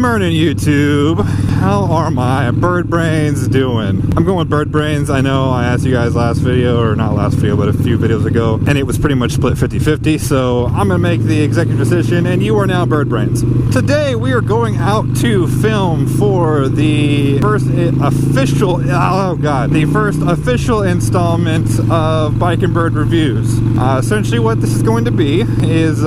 morning, YouTube. How are my bird brains doing? I'm going with bird brains. I know I asked you guys last video, or not last video, but a few videos ago, and it was pretty much split 50-50, so I'm gonna make the executive decision, and you are now bird brains. Today, we are going out to film for the first official, the first official installment of Bike and Bird Reviews. Essentially what this is going to be is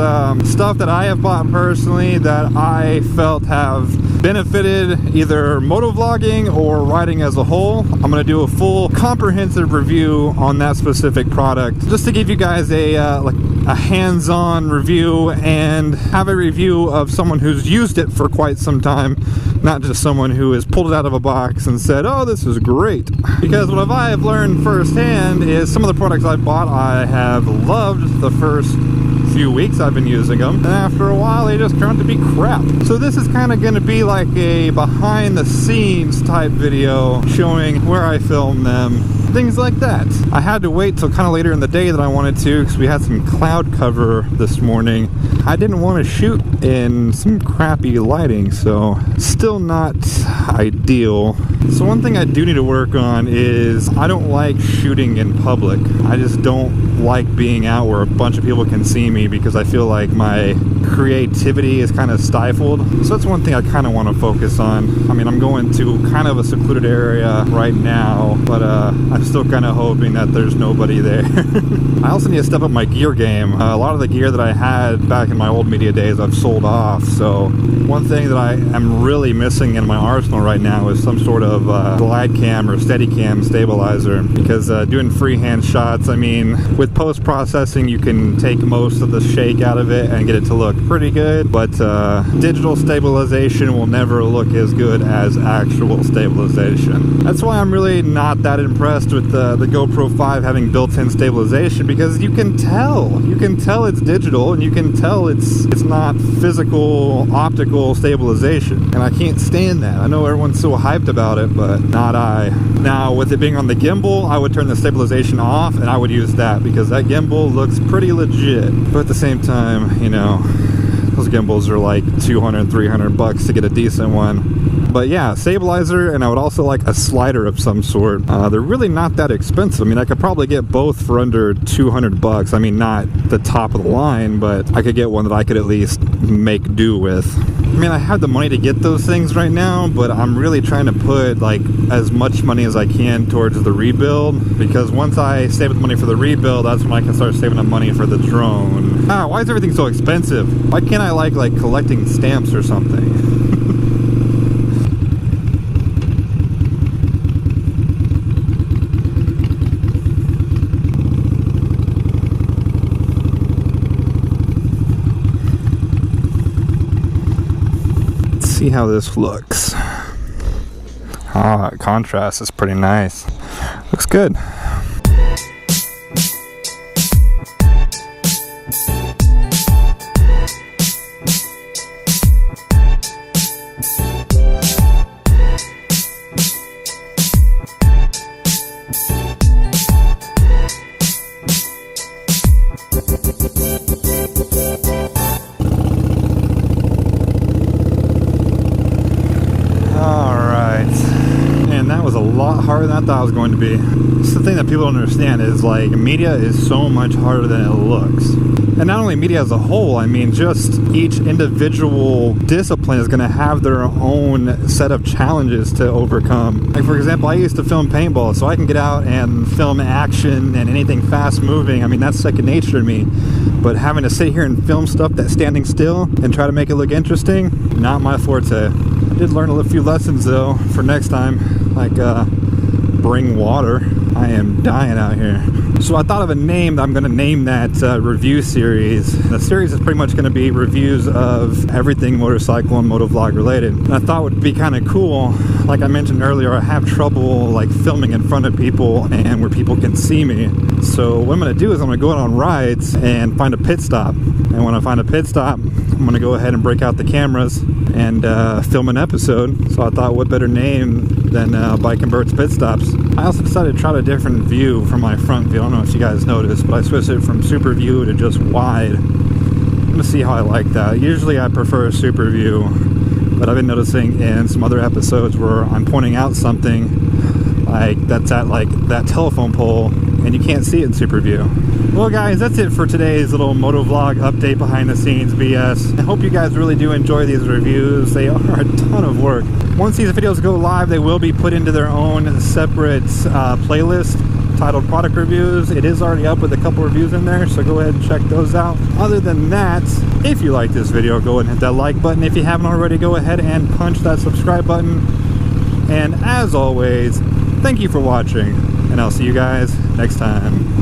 stuff that I have bought personally that I felt have benefited either motovlogging or riding as a whole. I'm going to do a full comprehensive review on that specific product just to give you guys a hands-on review and have a review of someone who's used it for quite some time, not just someone who has pulled it out of a box and said, oh, this is great. Because what I have learned firsthand is some of the products I bought I have loved the first few weeks I've been using them, and after a while they just turned to be crap. So this is kind of going to be like a behind the scenes type video showing where I filmed them, things like that. I had to wait till kind of later in the day that I wanted to because we had some cloud cover this morning. I didn't want to shoot in some crappy lighting, so still not ideal. So one thing I do need to work on is I don't like shooting in public. I just don't like being out where a bunch of people can see me because I feel like my creativity is kind of stifled. So that's one thing I kind of want to focus on. I mean, I'm going to kind of a secluded area right now, but I'm still kind of hoping that there's nobody there. I also need to step up my gear game. A lot of the gear that I had back in my old media days I've sold off, so one thing that I am really missing in my arsenal right now is some sort of glide cam or steady cam stabilizer, because doing freehand shots, I mean, with post-processing you can take most of the shake out of it and get it to look pretty good, but digital stabilization will never look as good as actual stabilization. That's why I'm really not that impressed with the GoPro 5 having built-in stabilization, because you can tell it's digital, and you can tell it's not physical optical stabilization, and I can't stand that. I know everyone's so hyped about it, but not I. Now with it being on the gimbal, I would turn the stabilization off and I would use that, because that gimbal looks pretty legit. But at the same time, you know, those gimbals are like $200-300 to get a decent one. But yeah, stabilizer, and I would also like a slider of some sort. They're really not that expensive. I mean, I could probably get both for under $200. I mean, not the top of the line, but I could get one that I could at least make do with. I mean, I have the money to get those things right now, but I'm really trying to put like as much money as I can towards the rebuild, because once I save up the money for the rebuild, that's when I can start saving up money for the drone. Why is everything so expensive? Why can't I like collecting stamps or something? See how this looks. Contrast is pretty nice. Looks good. A lot harder than I thought it was going to be. It's the thing that people don't understand is like media is so much harder than it looks. And not only media as a whole, I mean just each individual discipline is going to have their own set of challenges to overcome. Like for example, I used to film paintball, so I can get out and film action and anything fast moving. I mean, that's second nature to me. But having to sit here and film stuff that's standing still and try to make it look interesting, not my forte. I did learn a few lessons though for next time, like bring water. I am dying out here. So I thought of a name that I'm going to name that review series. The series is pretty much going to be reviews of everything motorcycle and motovlog related. And I thought it would be kind of cool, like I mentioned earlier, I have trouble like filming in front of people and where people can see me. So what I'm going to do is I'm going to go out on rides and find a pit stop. And when I find a pit stop, I'm going to go ahead and break out the cameras and film an episode. So I thought, what better name than Bike and Bird's Pit Stops. I also decided to try a different view from my front view. I don't know if you guys noticed, but I switched it from super view to just wide. I'm going to see how I like that. Usually I prefer a super view but I've been noticing in some other episodes where I'm pointing out something like that's at like that telephone pole and you can't see it in super view. Well guys, that's it for today's little motovlog update behind the scenes BS. I hope you guys really do enjoy these reviews. They are a ton of work. Once these videos go live, they will be put into their own separate playlist titled product reviews. It is already up with a couple reviews in there, so go ahead and check those out. Other than that, if you like this video, go ahead and hit that like button. If you haven't already, go ahead and punch that subscribe button. And as always, thank you for watching, and I'll see you guys next time.